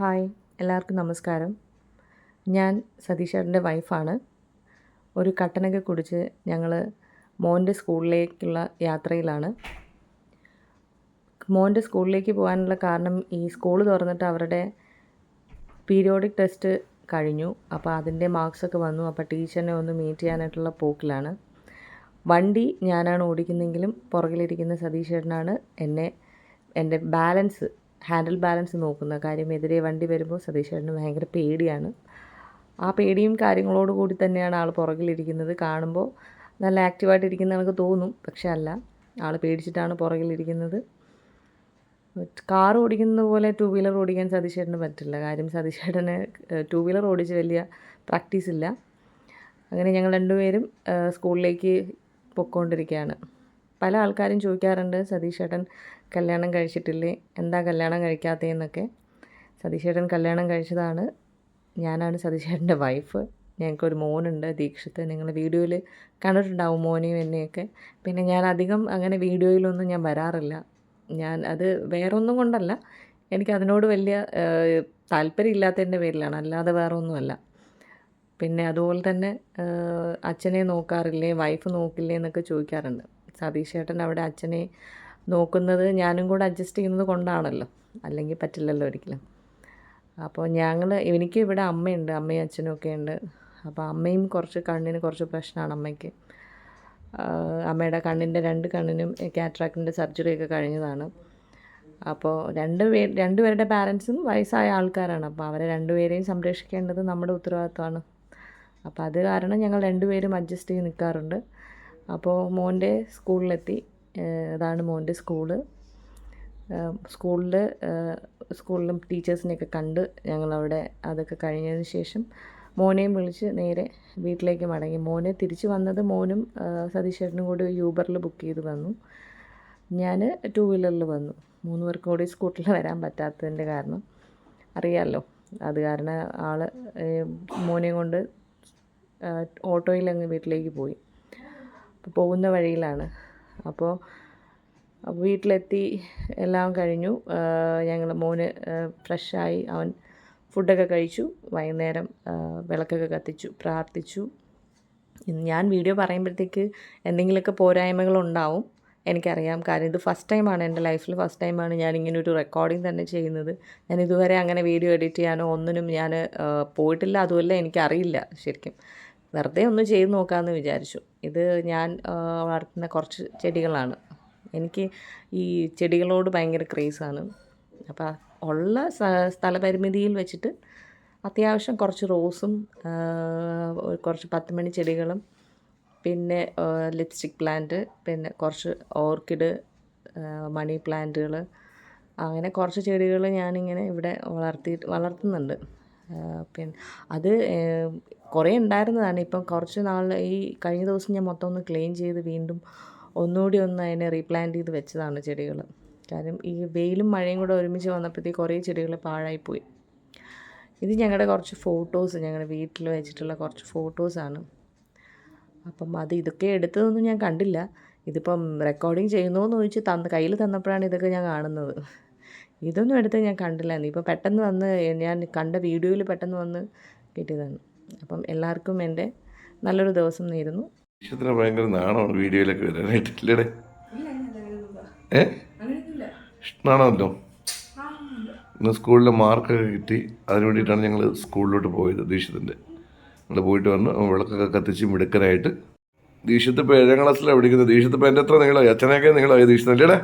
Hi, എല്ലാവർക്കും നമസ്കാരം. ഞാൻ സതീഷേട്ടൻ്റെ വൈഫാണ്. ഒരു കട്ടനൊക്കെ കുടിച്ച് ഞങ്ങൾ മോൻ്റെ സ്കൂളിലേക്കുള്ള യാത്രയിലാണ്. മോൻ്റെ സ്കൂളിലേക്ക് പോകാനുള്ള കാരണം ഈ സ്കൂൾ തുറന്നിട്ട് അവരുടെ പീരിയോഡിക് ടെസ്റ്റ് കഴിഞ്ഞു. അപ്പോൾ അതിൻ്റെ മാർക്സൊക്കെ വന്നു. അപ്പോൾ ടീച്ചറിനെ ഒന്ന് മീറ്റ് ചെയ്യാനായിട്ടുള്ള പോക്കിലാണ്. വണ്ടി ഞാനാണ് ഓടിക്കുന്നതെങ്കിലും പുറകിലിരിക്കുന്ന സതീഷേട്ടനാണ് എൻ്റെ ഹാൻഡിൽ ബാലൻസ് നോക്കുന്ന കാര്യം. എതിരെ വണ്ടി വരുമ്പോൾ സതീഷേട്ടന് ഭയങ്കര പേടിയാണ്. ആ പേടിയും കാര്യങ്ങളോട് കൂടി തന്നെയാണ് ആൾ പുറകിലിരിക്കുന്നത്. കാണുമ്പോൾ നല്ല ആക്റ്റീവായിട്ടിരിക്കുന്ന നമുക്ക് തോന്നും, പക്ഷെ അല്ല, ആൾ പേടിച്ചിട്ടാണ് പുറകിലിരിക്കുന്നത്. കാർ ഓടിക്കുന്നത് പോലെ ടു വീലർ ഓടിക്കാൻ സതീഷേട്ടന് പറ്റില്ല. കാര്യം സതീഷേട്ടന് ടു വീലർ ഓടിച്ച് വലിയ പ്രാക്ടീസ് ഇല്ല. അങ്ങനെ ഞങ്ങൾ രണ്ടുപേരും സ്കൂളിലേക്ക് പൊയ്ക്കൊണ്ടിരിക്കുകയാണ്. പല ആൾക്കാരും ചോദിക്കാറുണ്ട്, സതീഷേട്ടൻ കല്യാണം കഴിച്ചിട്ടില്ലേ, എന്താ കല്യാണം കഴിക്കാത്തതെന്നൊക്കെ. സതീഷേട്ടൻ കല്യാണം കഴിച്ചതാണ്. ഞാനാണ് സതീഷേട്ടൻ്റെ വൈഫ്. ഞങ്ങൾക്കൊരു മോനുണ്ട്, ദീക്ഷിത്ത്. നിങ്ങൾ വീഡിയോയിൽ കണ്ടിട്ടുണ്ടാവും മോനെയും എന്നെയൊക്കെ. പിന്നെ ഞാൻ അധികം അങ്ങനെ വീഡിയോയിലൊന്നും ഞാൻ വരാറില്ല. അത് വേറൊന്നും കൊണ്ടല്ല, എനിക്കതിനോട് വലിയ താല്പര്യമില്ലാത്തതിൻ്റെ പേരിലാണ്, അല്ലാതെ വേറെ ഒന്നുമല്ല. പിന്നെ അതുപോലെ തന്നെ അച്ഛനെ നോക്കാറില്ലേ, വൈഫ് നോക്കില്ലേ എന്നൊക്കെ ചോദിക്കാറുണ്ട്. സതീഷേട്ടൻ അവിടെ അച്ഛനെ നോക്കുന്നത് ഞാനും കൂടെ അഡ്ജസ്റ്റ് ചെയ്യുന്നത് കൊണ്ടാണല്ലോ, അല്ലെങ്കിൽ പറ്റില്ലല്ലോ ഒരിക്കലും. അപ്പോൾ എനിക്ക് ഇവിടെ അമ്മയുണ്ട്, അമ്മയും അച്ഛനും ഒക്കെ ഉണ്ട്. അപ്പോൾ അമ്മയും കണ്ണിന് കുറച്ച് പ്രശ്നമാണ് അമ്മയ്ക്ക്. അമ്മയുടെ കണ്ണിൻ്റെ 2 കണ്ണിനും കാറ്ററാക്റ്റിൻ്റെ സർജറിയൊക്കെ കഴിഞ്ഞതാണ്. അപ്പോൾ രണ്ടുപേരുടെ പാരൻസും വയസ്സായ ആൾക്കാരാണ്. അപ്പോൾ അവരെ രണ്ടുപേരെയും സംരക്ഷിക്കേണ്ടത് നമ്മുടെ ഉത്തരവാദിത്തമാണ്. അപ്പോൾ അത് കാരണം ഞങ്ങൾ രണ്ടുപേരും അഡ്ജസ്റ്റ് ചെയ്ത് നിൽക്കാറുണ്ട്. അപ്പോൾ മോൻ്റെ സ്കൂളിലെത്തി. അതാണ് മോൻ്റെ സ്കൂളിലും ടീച്ചേഴ്സിനെയൊക്കെ കണ്ട് ഞങ്ങളവിടെ അതൊക്കെ കഴിഞ്ഞതിന് ശേഷം മോനെയും വിളിച്ച് നേരെ വീട്ടിലേക്ക് മടങ്ങി. മോനെ തിരിച്ച് വന്നത് മോനും സതീഷേട്ടനും കൂടി യൂബറിൽ ബുക്ക് ചെയ്ത് വന്നു. ഞാൻ ടു വീലറിൽ വന്നു. 3 പേർക്കും കൂടി സ്കൂട്ടറിൽ വരാൻ പറ്റാത്തതിൻ്റെ കാരണം അറിയാമല്ലോ. അത് കാരണം മോനെയും കൊണ്ട് ഓട്ടോയിൽ അങ്ങ് വീട്ടിലേക്ക് പോയി. അപ്പോൾ പോകുന്ന വഴിയിലാണ്. അപ്പോൾ വീട്ടിലെത്തി, എല്ലാം കഴിഞ്ഞു. മോന് ഫ്രഷായി, അവൻ ഫുഡൊക്കെ കഴിച്ചു. വൈകുന്നേരം വിളക്കൊക്കെ കത്തിച്ചു, പ്രാർത്ഥിച്ചു. ഞാൻ വീഡിയോ പറയുമ്പോഴത്തേക്ക് എന്തെങ്കിലുമൊക്കെ പോരായ്മകളുണ്ടാവും, എനിക്കറിയാം. കാര്യം ഇത് ഫസ്റ്റ് ടൈമാണ്, എൻ്റെ ലൈഫിൽ ഫസ്റ്റ് ടൈമാണ് ഞാനിങ്ങനൊരു റെക്കോർഡിങ് തന്നെ ചെയ്യുന്നത്. ഞാൻ ഇതുവരെ അങ്ങനെ വീഡിയോ എഡിറ്റ് ചെയ്യാനോ ഒന്നിനും ഞാൻ പോയിട്ടില്ല. അതുമല്ല, എനിക്കറിയില്ല ശരിക്കും. വെറുതെ ഒന്ന് ചെയ്ത് നോക്കാമെന്ന് വിചാരിച്ചു. ഇത് ഞാൻ വളർത്തുന്ന കുറച്ച് ചെടികളാണ്. എനിക്ക് ഈ ചെടികളോട് ഭയങ്കര ക്രേസാണ്. അപ്പോൾ ഉള്ള സ്ഥലപരിമിതിയിൽ വെച്ചിട്ട് അത്യാവശ്യം കുറച്ച് റോസും കുറച്ച് 10 മണി ചെടികളും പിന്നെ ലിപ്സ്റ്റിക് പ്ലാന്റ്, പിന്നെ കുറച്ച് ഓർക്കിഡ്, മണി പ്ലാന്റുകൾ, അങ്ങനെ കുറച്ച് ചെടികൾ ഞാനിങ്ങനെ ഇവിടെ വളർത്തുന്നുണ്ട്. പിന്നെ അത് കുറേ ഉണ്ടായിരുന്നതാണ്. ഇപ്പം കുറച്ച് ഈ കഴിഞ്ഞ ദിവസം ഞാൻ മൊത്തം ഒന്ന് ക്ലീൻ ചെയ്ത് വീണ്ടും ഒന്നുകൂടി അതിനെ റീപ്ലാന്റ് ചെയ്ത് വെച്ചതാണ് ചെടികൾ. കാര്യം ഈ വെയിലും മഴയും കൂടെ ഒരുമിച്ച് വന്നപ്പോഴത്തേക്ക് കുറേ ചെടികൾ പാഴായിപ്പോയി. ഇത് ഞങ്ങളുടെ കുറച്ച് ഫോട്ടോസ്, ഞങ്ങളുടെ വീട്ടിൽ വെച്ചിട്ടുള്ള കുറച്ച് ഫോട്ടോസാണ്. അപ്പം ഇതൊക്കെ എടുത്തതൊന്നും ഞാൻ കണ്ടില്ല. ഇതിപ്പം റെക്കോർഡിങ് ചെയ്യുന്നോന്ന് ചോദിച്ച് കയ്യിൽ തന്നപ്പോഴാണ് ഇതൊക്കെ ഞാൻ കാണുന്നത്. ഇതൊന്നും എടുത്ത് ഞാൻ കണ്ടില്ല. ഇപ്പോൾ പെട്ടെന്ന് വന്ന് ഞാൻ കണ്ട വീഡിയോയിൽ പെട്ടെന്ന് വന്ന് കിട്ടിയതാണ്. അപ്പം എല്ലാവർക്കും എൻ്റെ നല്ലൊരു ദിവസം നേരുന്നു. ഭയങ്കര നാണമാണ് വീഡിയോയിലൊക്കെ വരാനായിട്ടില്ലേ? ഇഷ്ടമാണല്ലോ. ഇന്ന് സ്കൂളിലെ മാർക്കൊക്കെ കിട്ടി. അതിന് വേണ്ടിയിട്ടാണ് ഞങ്ങൾ സ്കൂളിലോട്ട് പോയത്. ദീക്ഷിത്തിൻ്റെ ഞങ്ങൾ പോയിട്ട് വന്ന് വിളക്കൊക്കെ കത്തിച്ച് മിടുക്കനായിട്ട്. ദീക്ഷിത്ത് ഇപ്പോൾ 7ാം ക്ലാസ്സിലാണ് പഠിക്കുന്നത്. ദീക്ഷിത്ത് ഇപ്പോൾ എൻ്റെ എത്ര നിങ്ങളായി? അച്ഛനൊക്കെ നിങ്ങളായി ദീക്ഷിത്തല്ലേടെ?